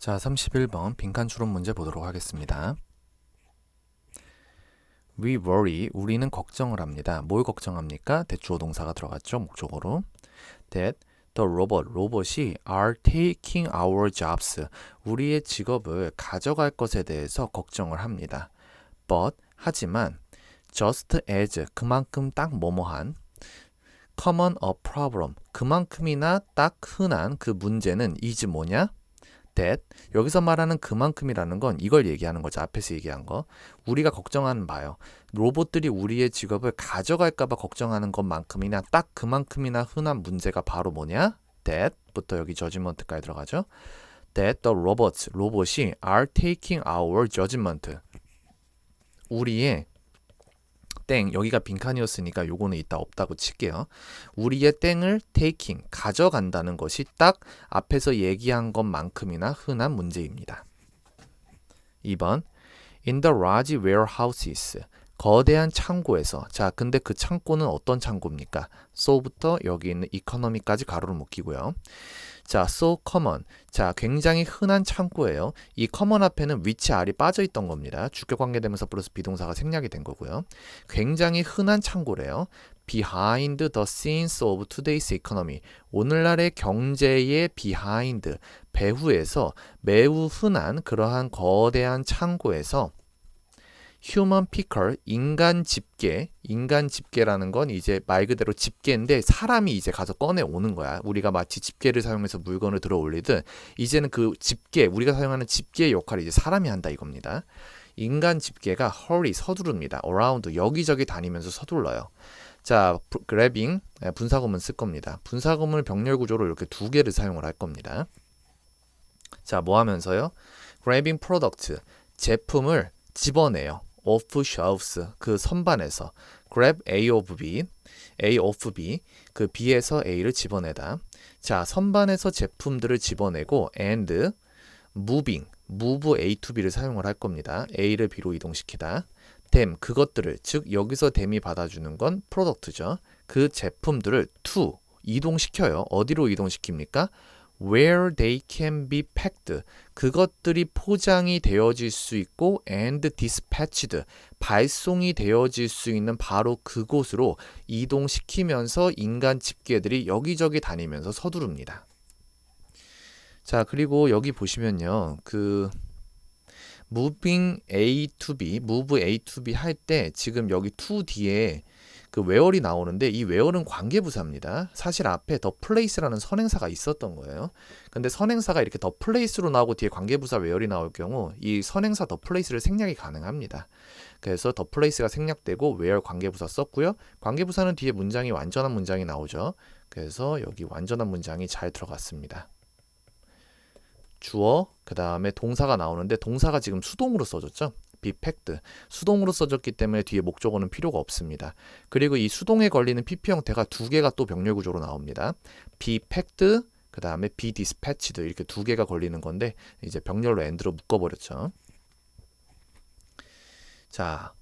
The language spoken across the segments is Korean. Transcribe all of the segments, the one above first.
자, 31번 빈칸 추론 문제 보도록 하겠습니다. We worry, 우리는 걱정을 합니다. 뭘 걱정합니까? 대주어 동사가 들어갔죠, 목적어로. That the 로봇이 are taking our jobs, 우리의 직업을 가져갈 것에 대해서 걱정을 합니다. But, 하지만, just as, 그만큼 딱 뭐뭐한, common a problem, 그만큼이나 딱 흔한 그 문제는 is 뭐냐? that, 여기서 말하는 그만큼이라는 건 이걸 얘기하는 거죠. 앞에서 얘기한 거. 우리가 걱정하는 바요. 로봇들이 우리의 직업을 가져갈까봐 걱정하는 것만큼이나 딱 그만큼이나 흔한 문제가 바로 뭐냐? that부터 여기 judgment까지 들어가죠. that the 로봇이 are taking our judgment. 우리의 땡, 여기가 빈칸이었으니까 요거는 이따 없다고 칠게요. 우리의 땡을 taking, 가져간다는 것이 딱 앞에서 얘기한 것만큼이나 흔한 문제입니다. 2번, in the large warehouses, 거대한 창고에서. 자, 근데 그 창고는 어떤 창고입니까? so부터 여기 있는 economy까지 가로를 묶이고요. 자, so common. 자, 굉장히 흔한 창고예요. 이 common 앞에는 which R이 빠져있던 겁니다. 주격관계대명사 플러스 비동사가 생략이 된 거고요. 굉장히 흔한 창고래요. Behind the scenes of today's economy. 오늘날의 경제의 behind, 배후에서 매우 흔한 그러한 거대한 창고에서 human picker, 인간 집게라는 건 이제 말 그대로 집게인데 사람이 이제 가서 꺼내 오는 거야. 우리가 마치 집게를 사용해서 물건을 들어 올리듯 이제는 그 집게, 우리가 사용하는 집게의 역할을 이제 사람이 한다 이겁니다. 인간 집게가 hurry, 서두릅니다. around, 여기저기 다니면서 서둘러요. 자, grabbing, 분사구문 쓸 겁니다. 분사구문을 병렬 구조로 이렇게 두 개를 사용을 할 겁니다. 자, 뭐 하면서요? grabbing product, 제품을 집어내요. off shelves, 그 선반에서. grab A of B, 그 B에서 A를 집어내다. 자, 선반에서 제품들을 집어내고 and move A to B를 사용을 할 겁니다. A를 B로 이동시키다. them, 그것들을, 즉 여기서 them이 받아주는 건 product죠. 그 제품들을 to, 이동시켜요. 어디로 이동시킵니까? where they can be packed, 그것들이 포장이 되어질 수 있고 and dispatched, 발송이 되어질 수 있는 바로 그곳으로 이동시키면서 인간 집게들이 여기저기 다니면서 서두릅니다. 자, 그리고 여기 보시면요, 그 move A to B 할 때 지금 여기 to 뒤에 그 where이 나오는데 이 where은 관계부사입니다. 사실 앞에 the place라는 선행사가 있었던 거예요. 근데 선행사가 이렇게 the place로 나오고 뒤에 관계부사 where이 나올 경우 이 선행사 the place를 생략이 가능합니다. 그래서 the place가 생략되고 where 관계부사 썼고요. 관계부사는 뒤에 문장이 완전한 문장이 나오죠. 그래서 여기 완전한 문장이 잘 들어갔습니다. 주어, 그 다음에 동사가 나오는데 동사가 지금 수동으로 써졌죠. be packed, 수동으로 써졌기 때문에 뒤에 목적어는 필요가 없습니다. 그리고 이 수동에 걸리는 PP 형태가 두 개가 또 병렬 구조로 나옵니다. be packed, 그 다음에 be dispatched, 이렇게 두 개가 걸리는 건데 이제 병렬로 and로 묶어버렸죠. 자,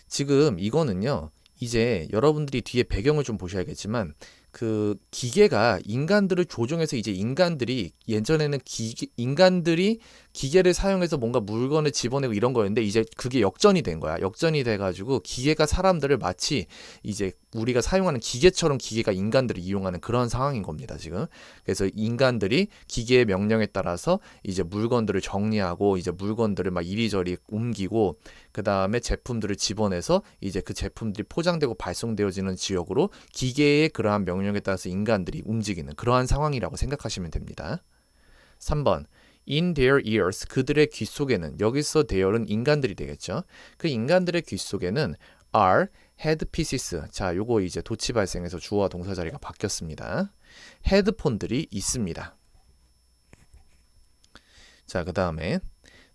지금 이거는요, 이제 여러분들이 뒤에 배경을 좀 보셔야겠지만 그 기계가 인간들을 조종해서 이제 인간들이 예전에는 인간들이 기계를 사용해서 뭔가 물건을 집어내고 이런 거였는데 이제 그게 역전이 된 거야. 역전이 돼가지고 기계가 사람들을 마치 이제 우리가 사용하는 기계처럼 기계가 인간들을 이용하는 그런 상황인 겁니다, 지금. 그래서 인간들이 기계의 명령에 따라서 이제 물건들을 정리하고 이제 물건들을 막 이리저리 옮기고 그 다음에 제품들을 집어내서 이제 그 제품들이 포장되고 발송되어지는 지역으로 기계의 그러한 명령에 따라서 인간들이 움직이는 그러한 상황이라고 생각하시면 됩니다. 3번. In their ears, 그들의 귀 속에는, 여기서 there은 인간들이 되겠죠. 그 인간들의 귀 속에는 are headpieces. 자, 요거 이제 도치 발생해서 주어와 동사 자리가 바뀌었습니다. 헤드폰들이 있습니다. 자, 그 다음에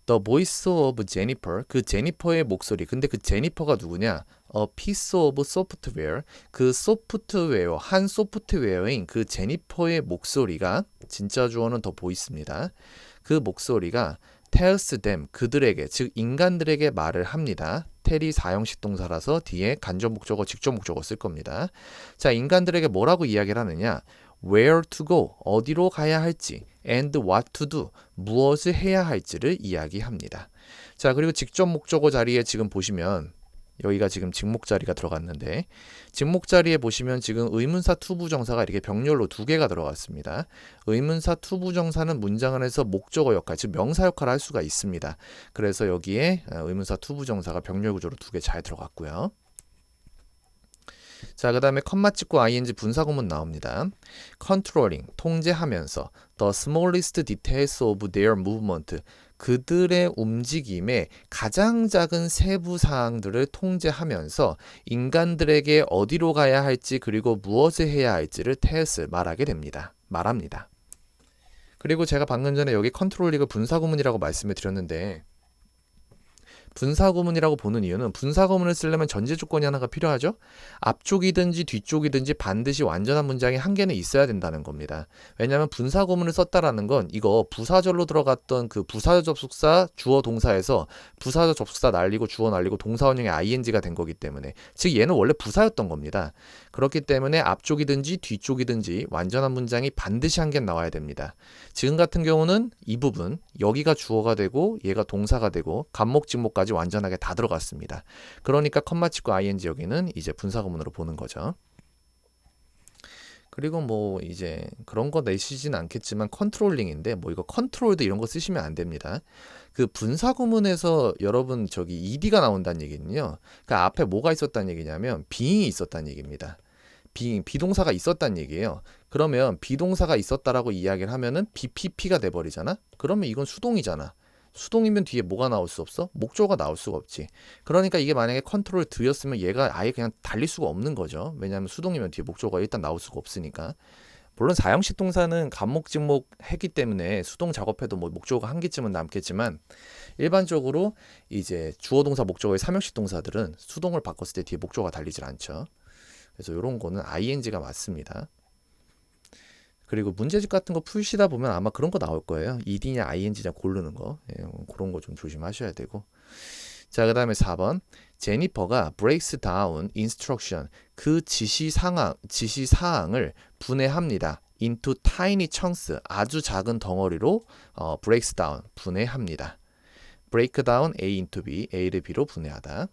The voice of Jennifer, 그 제니퍼의 목소리. 근데 그 제니퍼가 누구냐? A piece of software, 그 소프트웨어, 한 소프트웨어인 그 제니퍼의 목소리가, 진짜 주어는 더 보이스입니다. 그 목소리가 tells them, 그들에게, 즉 인간들에게 말을 합니다. tell이 사형식 동사라서 뒤에 간접 목적어, 직접 목적어 쓸 겁니다. 자, 인간들에게 뭐라고 이야기를 하느냐? where to go, 어디로 가야 할지, and what to do, 무엇을 해야 할지를 이야기합니다. 자, 그리고 직접 목적어 자리에 지금 보시면 여기가 지금 직목 자리가 들어갔는데 직목 자리에 보시면 지금 의문사 투부정사가 이렇게 병렬로 두 개가 들어갔습니다. 의문사 투부정사는 문장 안에서 목적어 역할, 즉 명사 역할을 할 수가 있습니다. 그래서 여기에 의문사 투부정사가 병렬 구조로 두 개 잘 들어갔고요. 자, 그 다음에 컴마 찍고 ing 분사구문 나옵니다. controlling, 통제하면서 the smallest details of their movement, 그들의 움직임의 가장 작은 세부 사항들을 통제하면서 인간들에게 어디로 가야 할지 그리고 무엇을 해야 할지를 말합니다. 그리고 제가 방금 전에 여기 컨트롤링을 분사구문이라고 말씀을 드렸는데 분사구문이라고 보는 이유는 분사구문을 쓰려면 전제 조건이 하나가 필요하죠. 앞쪽이든지 뒤쪽이든지 반드시 완전한 문장이 한 개는 있어야 된다는 겁니다. 왜냐하면 분사구문을 썼다라는 건 이거 부사절로 들어갔던 그 부사절 접속사 주어 동사에서 부사절 접속사 날리고 주어 날리고 동사원형의 ing가 된 거기 때문에 즉 얘는 원래 부사였던 겁니다. 그렇기 때문에 앞쪽이든지 뒤쪽이든지 완전한 문장이 반드시 한 개는 나와야 됩니다. 지금 같은 경우는 이 부분 여기가 주어가 되고 얘가 동사가 되고 간목 직목까지 완전하게 다 들어갔습니다. 그러니까 컴마 찍고 ing 여기는 이제 분사구문으로 보는 거죠. 그리고 뭐 이제 그런 거 내시진 않겠지만 컨트롤링인데 뭐 이거 컨트롤드 이런 거 쓰시면 안 됩니다. 그 분사구문에서 여러분 저기 ed가 나온다는 얘기는요. 그 앞에 뭐가 있었다는 얘기냐면 being이 있었다는 얘기입니다. being, 비동사가 있었다는 얘기예요. 그러면 비동사가 있었다라고 이야기를 하면은 BPP가 돼버리잖아? 그러면 이건 수동이잖아. 수동이면 뒤에 뭐가 나올 수 없어? 목적어가 나올 수가 없지. 그러니까 이게 만약에 컨트롤 드였으면 얘가 아예 그냥 달릴 수가 없는 거죠. 왜냐하면 수동이면 뒤에 목적어가 일단 나올 수가 없으니까. 물론 사형식 동사는 간목 직목 했기 때문에 수동 작업해도 뭐 목적어가 한 개쯤은 남겠지만 일반적으로 이제 주어 동사 목적어의 삼형식 동사들은 수동을 바꿨을 때 뒤에 목적어가 달리질 않죠. 그래서 이런 거는 ing가 맞습니다. 그리고 문제집 같은 거 푸시다 보면 아마 그런 거 나올 거예요. ed냐 ing냐 고르는 거. 예, 그런 거 좀 조심하셔야 되고. 자, 그 다음에 4번. 제니퍼가 breaks down instruction, 그 지시사항을 분해합니다. into tiny chunks, 아주 작은 덩어리로 breaks down, 분해합니다. break down A into B, A를 B로 분해하다.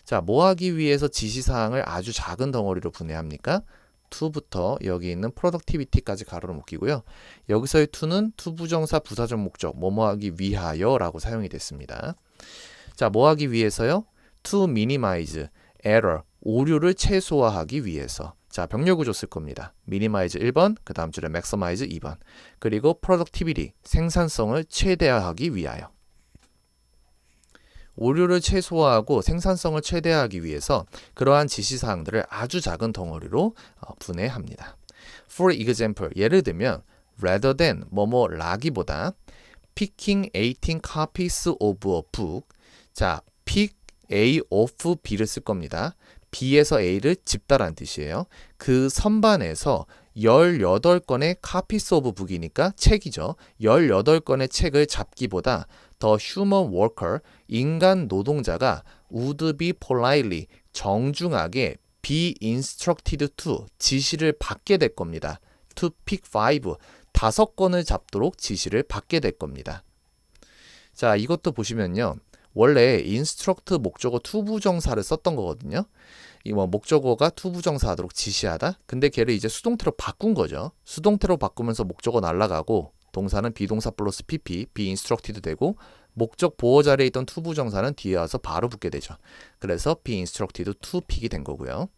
자, 뭐 하기 위해서 지시사항을 아주 작은 덩어리로 분해합니까? to부터 여기 있는 productivity까지 가로로 묶이고요. 여기서의 to는 투부정사 부사적 목적, 뭐뭐 하기 위하여 라고 사용이 됐습니다. 자, 뭐 하기 위해서요? to minimize error, 오류를 최소화하기 위해서. 자, 병렬 구조 쓸 겁니다. minimize 1번, 그 다음 줄에 maximize 2번. 그리고 productivity, 생산성을 최대화하기 위하여. 오류를 최소화하고 생산성을 최대화하기 위해서 그러한 지시사항들을 아주 작은 덩어리로 분해합니다. For example, 예를 들면 rather than, 라기보다 picking 18 copies of a book, 자, pick A of B를 쓸 겁니다. B에서 A를 집다라는 뜻이에요. 그 선반에서 18권의 copies of book이니까 책이죠. 18권의 책을 잡기보다 the human worker, 인간 노동자가 would be politely, 정중하게 be instructed to, 지시를 받게 될 겁니다. to pick 5, 5권을 잡도록 지시를 받게 될 겁니다. 자, 이것도 보시면요. 원래 instruct 목적어 투부정사를 썼던 거거든요. 이 목적어가 투부정사 하도록 지시하다. 근데 걔를 이제 수동태로 바꾼 거죠. 수동태로 바꾸면서 목적어 날라가고 동사는 비동사 플러스 pp, be instructed 되고 목적 보호 자리에 있던 투부정사는 뒤에 와서 바로 붙게 되죠. 그래서 be instructed to pick이 된 거고요.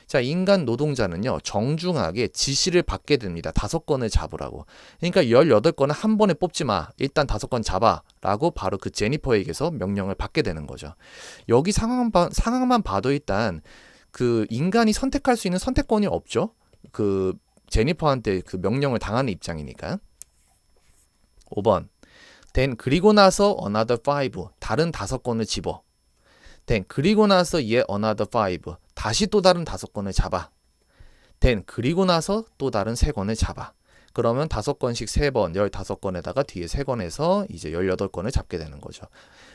자, 인간 노동자는요, 정중하게 지시를 받게 됩니다. 5건을 잡으라고. 그러니까 18건을 한 번에 뽑지 마. 일단 5건 잡아. 라고 바로 그 제니퍼에게서 명령을 받게 되는 거죠. 여기 상황만 봐도 일단 그 인간이 선택할 수 있는 선택권이 없죠. 그 제니퍼한테 그 명령을 당하는 입장이니까. 5번. then 그리고 나서 another 5. 다른 5건을 집어. then 그리고 나서 얘 another 5. 다시 또 다른 5건을 잡아. then 그리고 나서 또 다른 3건을 잡아. 그러면 5건씩 3번, 15건에다가 뒤에 3건에서 이제 18건을 잡게 되는 거죠.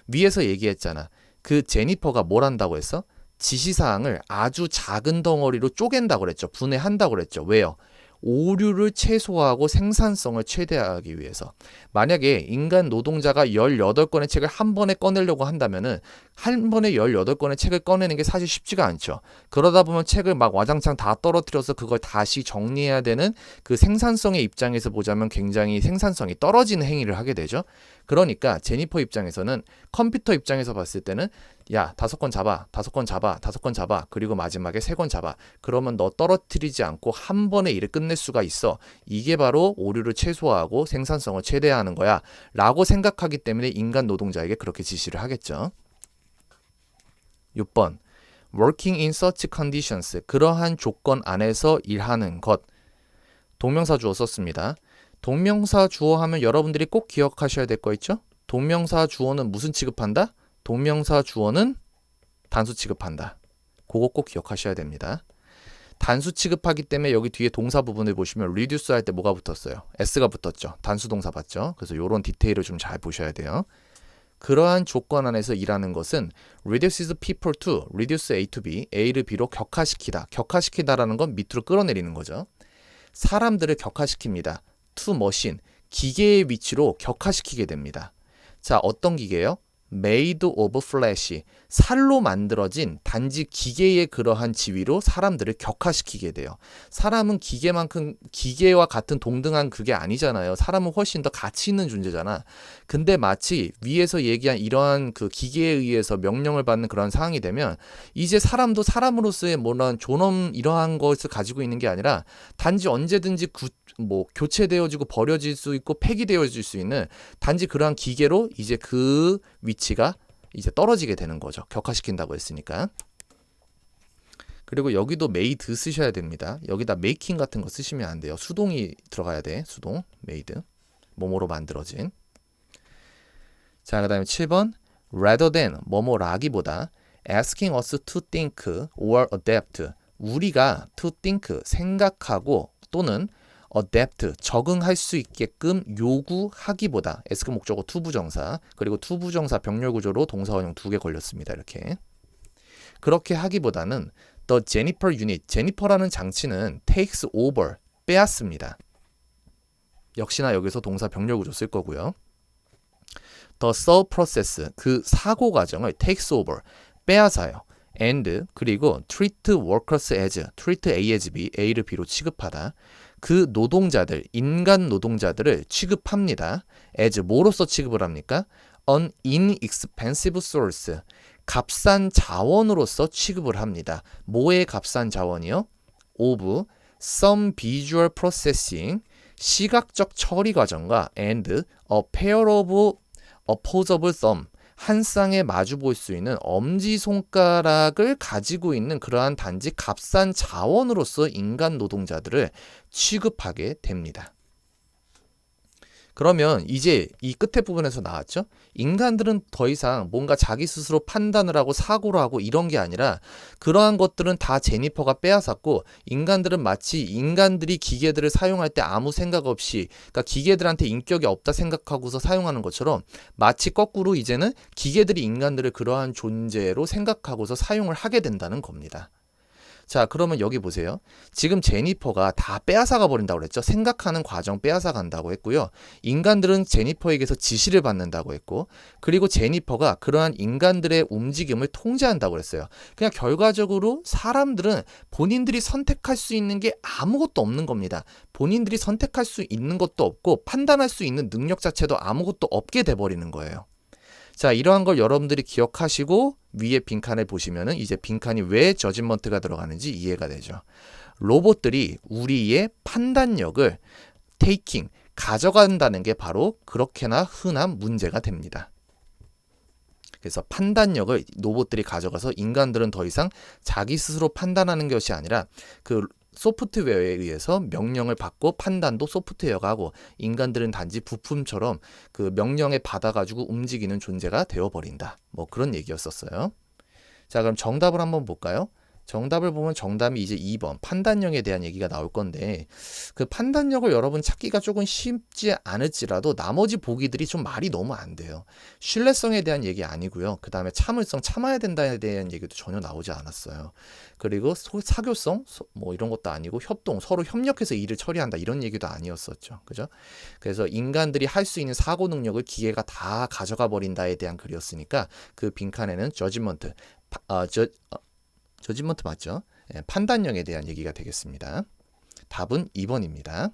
위에서 얘기했잖아. 그 제니퍼가 뭘 한다고 했어? 지시사항을 아주 작은 덩어리로 쪼갠다고 그랬죠. 분해한다고 그랬죠. 왜요? 오류를 최소화하고 생산성을 최대화하기 위해서. 만약에 인간 노동자가 18권의 책을 한 번에 꺼내려고 한다면은 한 번에 18권의 책을 꺼내는 게 사실 쉽지가 않죠. 그러다 보면 책을 막 와장창 다 떨어뜨려서 그걸 다시 정리해야 되는 그 생산성의 입장에서 보자면 굉장히 생산성이 떨어지는 행위를 하게 되죠. 그러니까 제니퍼 입장에서는, 컴퓨터 입장에서 봤을 때는 야, 5권 잡아, 5권 잡아, 5권 잡아, 그리고 마지막에 3권 잡아. 그러면 너 떨어뜨리지 않고 한 번에 일을 끝낼 수가 있어. 이게 바로 오류를 최소화하고 생산성을 최대화하는 거야 라고 생각하기 때문에 인간 노동자에게 그렇게 지시를 하겠죠. 6번 working in such conditions, 그러한 조건 안에서 일하는 것. 동명사 주어 썼습니다. 동명사 주어 하면 여러분들이 꼭 기억하셔야 될 거 있죠? 동명사 주어는 무슨 취급한다? 동명사 주어는 단수 취급한다. 그거 꼭 기억하셔야 됩니다. 단수 취급하기 때문에 여기 뒤에 동사 부분을 보시면 reduce 할 때 뭐가 붙었어요? s가 붙었죠. 단수 동사 봤죠? 그래서 이런 디테일을 좀 잘 보셔야 돼요. 그러한 조건 안에서 일하는 것은 reduces people to, reduce A to B, A를 B로 격화시키다. 격화시키다라는 건 밑으로 끌어내리는 거죠. 사람들을 격화시킵니다. to machine, 기계의 위치로 격화시키게 됩니다. 자, 어떤 기계예요? made of flesh, 살로 만들어진 단지 기계의 그러한 지위로 사람들을 격화시키게 돼요. 사람은 기계만큼, 기계와 같은 동등한 그게 아니잖아요. 사람은 훨씬 더 가치 있는 존재잖아. 근데 마치 위에서 얘기한 이러한 그 기계에 의해서 명령을 받는 그런 상황이 되면 이제 사람도 사람으로서의 뭐런 존엄 이러한 것을 가지고 있는 게 아니라 단지 언제든지 교체되어지고 버려질 수 있고 폐기되어질 수 있는 단지 그러한 기계로 이제 그 위치가 이제 떨어지게 되는 거죠. 격화시킨다고 했으니까. 그리고 여기도 made 쓰셔야 됩니다. 여기다 making 같은 거 쓰시면 안 돼요. 수동이 들어가야 돼. 수동, made. 뭐뭐로 만들어진. 자, 그 다음에 7번 rather than, 뭐뭐라기보다 asking us to think or adapt, 우리가 to think, 생각하고 또는 adapt, 적응할 수 있게끔 요구하기보다, ask 목적어 to 부정사, 그리고 to 부정사 병렬 구조로 동사 원형 2개 걸렸습니다. 이렇게. 그렇게 하기보다는 the Jennifer unit, 제니퍼라는 장치는 takes over, 빼앗습니다. 역시나 여기서 동사 병렬 구조 쓸 거고요. the thought process, 그 사고 과정을 takes over, 빼앗아요. and, 그리고 treat workers as, treat A as B, A를 B로 취급하다. 그 노동자들, 인간 노동자들을 취급합니다. as 뭐로서 취급을 합니까? an inexpensive source, 값싼 자원으로서 취급을 합니다. 뭐의 값싼 자원이요? of some visual processing, 시각적 처리 과정과 and a pair of opposable thumb, 한 쌍에 마주 볼 수 있는 엄지손가락을 가지고 있는 그러한 단지 값싼 자원으로서 인간 노동자들을 취급하게 됩니다. 그러면 이제 이 끝에 부분에서 나왔죠? 인간들은 더 이상 뭔가 자기 스스로 판단을 하고 사고를 하고 이런 게 아니라 그러한 것들은 다 제니퍼가 빼앗았고, 인간들은 마치 인간들이 기계들을 사용할 때 아무 생각 없이, 그러니까 기계들한테 인격이 없다 생각하고서 사용하는 것처럼 마치 거꾸로 이제는 기계들이 인간들을 그러한 존재로 생각하고서 사용을 하게 된다는 겁니다. 자, 그러면 여기 보세요. 지금 제니퍼가 다 빼앗아가 버린다고 그랬죠. 생각하는 과정 빼앗아 간다고 했고요. 인간들은 제니퍼에게서 지시를 받는다고 했고, 그리고 제니퍼가 그러한 인간들의 움직임을 통제한다고 그랬어요. 그냥 결과적으로 사람들은 본인들이 선택할 수 있는 게 아무것도 없는 겁니다. 본인들이 선택할 수 있는 것도 없고 판단할 수 있는 능력 자체도 아무것도 없게 돼버리는 거예요. 자, 이러한 걸 여러분들이 기억하시고 위에 빈칸을 보시면은 이제 빈칸이 왜 저지먼트가 들어가는지 이해가 되죠. 로봇들이 우리의 판단력을 taking, 가져간다는 게 바로 그렇게나 흔한 문제가 됩니다. 그래서 판단력을 로봇들이 가져가서 인간들은 더 이상 자기 스스로 판단하는 것이 아니라 그 소프트웨어에 의해서 명령을 받고 판단도 소프트웨어가 하고, 인간들은 단지 부품처럼 그 명령에 받아가지고 움직이는 존재가 되어버린다. 뭐 그런 얘기였었어요. 자, 그럼 정답을 한번 볼까요? 정답을 보면 정답이 이제 2번 판단력에 대한 얘기가 나올 건데 그 판단력을 여러분 찾기가 조금 쉽지 않을지라도 나머지 보기들이 좀 말이 너무 안 돼요. 신뢰성에 대한 얘기 아니고요. 그 다음에 참을성, 참아야 된다에 대한 얘기도 전혀 나오지 않았어요. 그리고 사교성, 뭐 이런 것도 아니고 협동, 서로 협력해서 일을 처리한다 이런 얘기도 아니었었죠. 그죠? 그래서 인간들이 할 수 있는 사고 능력을 기계가 다 가져가 버린다에 대한 글이었으니까 그 빈칸에는 저지먼트, 저지먼트 맞죠? 예, 판단력에 대한 얘기가 되겠습니다. 답은 2번입니다.